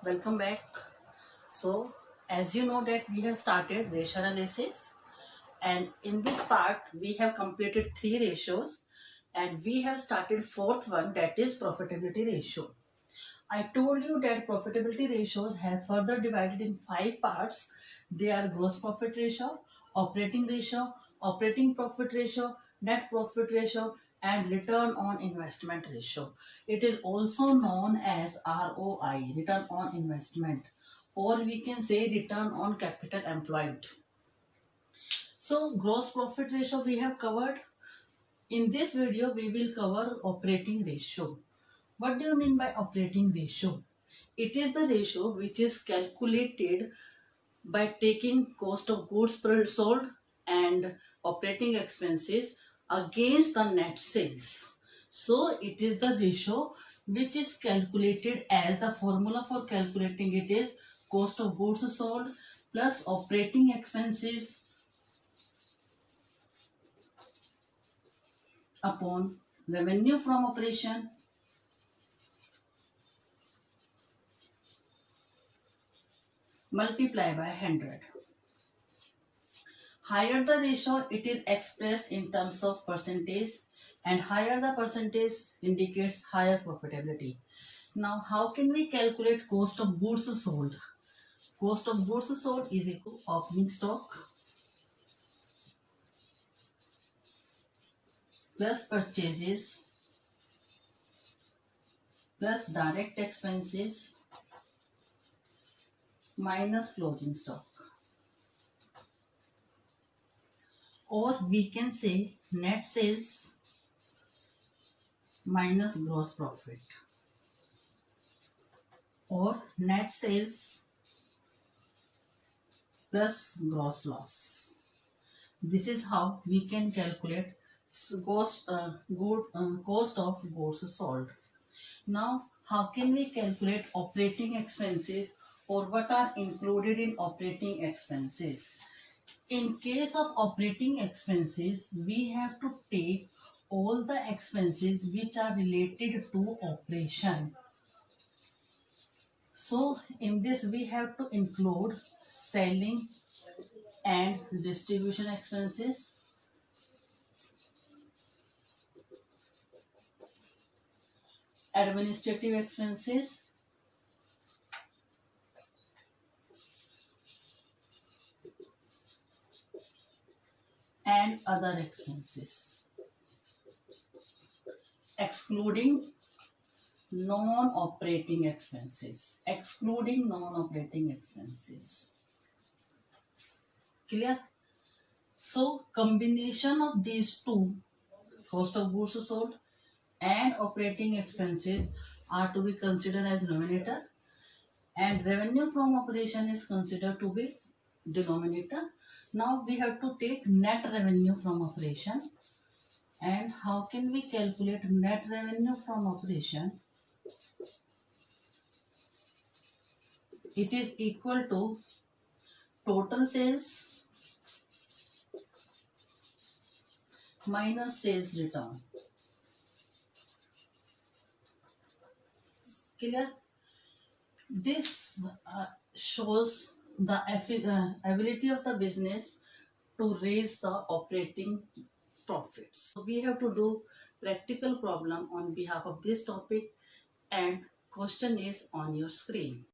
Welcome back. So, as you know that we have started ratio analysis, and in this part we have completed three ratios and we have started fourth one, that is profitability ratio. I told you that profitability ratios have further divided in five parts. They are gross profit ratio, operating profit ratio, net profit ratio, and return on investment ratio. It is also known as ROI, return on investment, or we can say return on capital employed. So gross profit ratio we have covered. In this video we will cover operating ratio. What do you mean by operating ratio? It is the ratio which is calculated by taking cost of goods sold and operating expenses against the net sales. So it is the ratio which is calculated, as the formula for calculating it is cost of goods sold plus operating expenses upon revenue from operation multiply by 100. Higher the ratio, it is expressed in terms of percentage, and higher the percentage indicates higher profitability. Now, how can we calculate cost of goods sold? Cost of goods sold is equal to opening stock plus purchases plus direct expenses minus closing stock. Or we can say net sales minus gross profit, or net sales plus gross loss. This is how we can calculate cost of goods sold. Now, how can we calculate operating expenses, or what are included in operating expenses? In case of operating expenses, we have to take all the expenses which are related to operation. So, in this we have to include selling and distribution expenses, administrative expenses, and other expenses, excluding non-operating expenses. Excluding non-operating expenses. Clear? So, combination of these two, cost of goods sold and operating expenses, are to be considered as numerator, and revenue from operation is considered to be denominator. Now we have to take net revenue from operation. And how can we calculate net revenue from operation? It is equal to total sales minus sales return. Clear? This shows the ability of the business to raise the operating profits. So we have to do practical problem on behalf of this topic, and question is on your screen.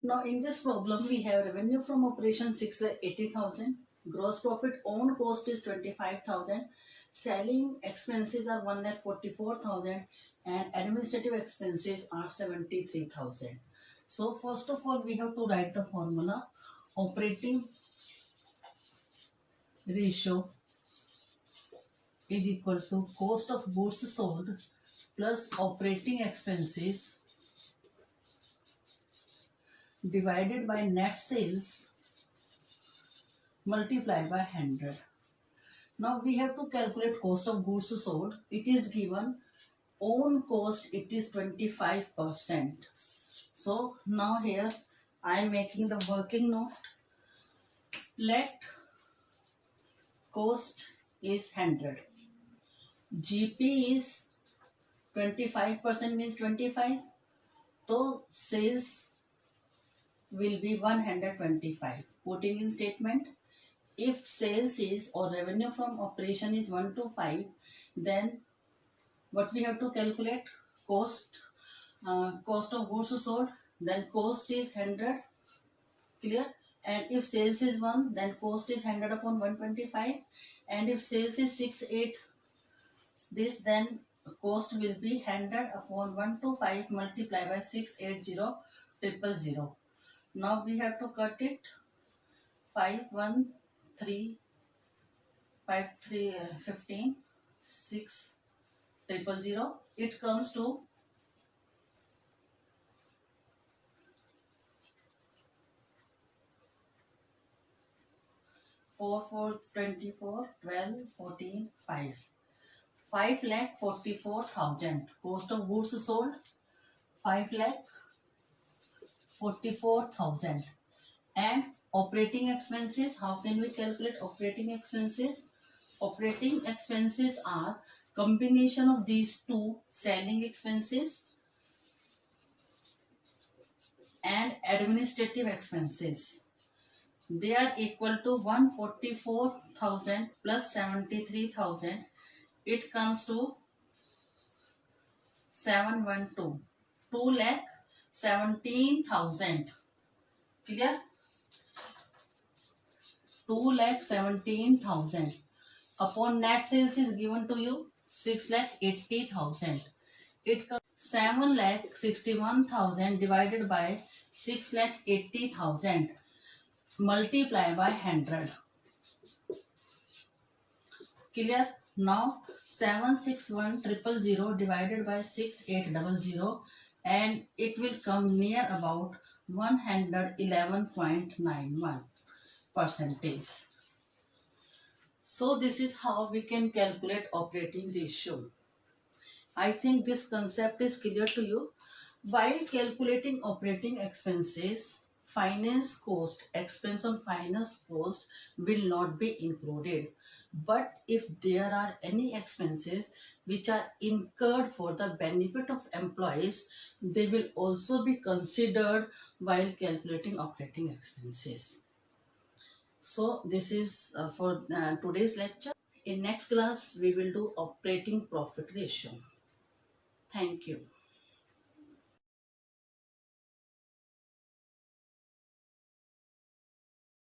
Now in this problem we have revenue from operation 6,80,000, gross profit own cost is 25,000, selling expenses are 1,44,000, and administrative expenses are 73,000. So first of all we have to write the formula. Operating ratio is equal to cost of goods sold plus operating expenses divided by net sales multiplied by 100. Now we have to calculate cost of goods sold. It is given own cost, it is 25%. So now here I am making the working note. Let cost is 100. GP is 25% means 25. So sales will be 125. Putting in statement, if sales is or revenue from operation is 1 to 5, then what we have to calculate? Cost, cost of goods sold, then cost is 100, clear? And if sales is 1, then cost is 100 upon 125. And if sales is 6, 8, this, then cost will be 100 upon 125 multiplied by 680 000. Now we have to cut it. 5 1 3 5 3 15 6 000. It comes to 4 4 24 12 14 5. 5,44,000. Cost of goods sold 5,44,000. And operating expenses, how can we calculate operating expenses? Operating expenses are combination of these two, selling expenses and administrative expenses. They are equal to 144,000 plus 73,000. It comes to 712. 2,17,000. Clear? 2,17,000 upon net sales is given to you 6,80,000. It comes 7,61,000 divided by 6,80,000 multiply by 100. Clear? Now 761,000 divided by 6800 and it will come near about 111.91 percentage. So this is how we can calculate operating ratio. I think this concept is clear to you. While calculating operating expenses, finance cost, expense on finance cost will not be included. But if there are any expenses which are incurred for the benefit of employees, they will also be considered while calculating operating expenses. So this is for today's lecture. In next class, we will do operating profit ratio. Thank you.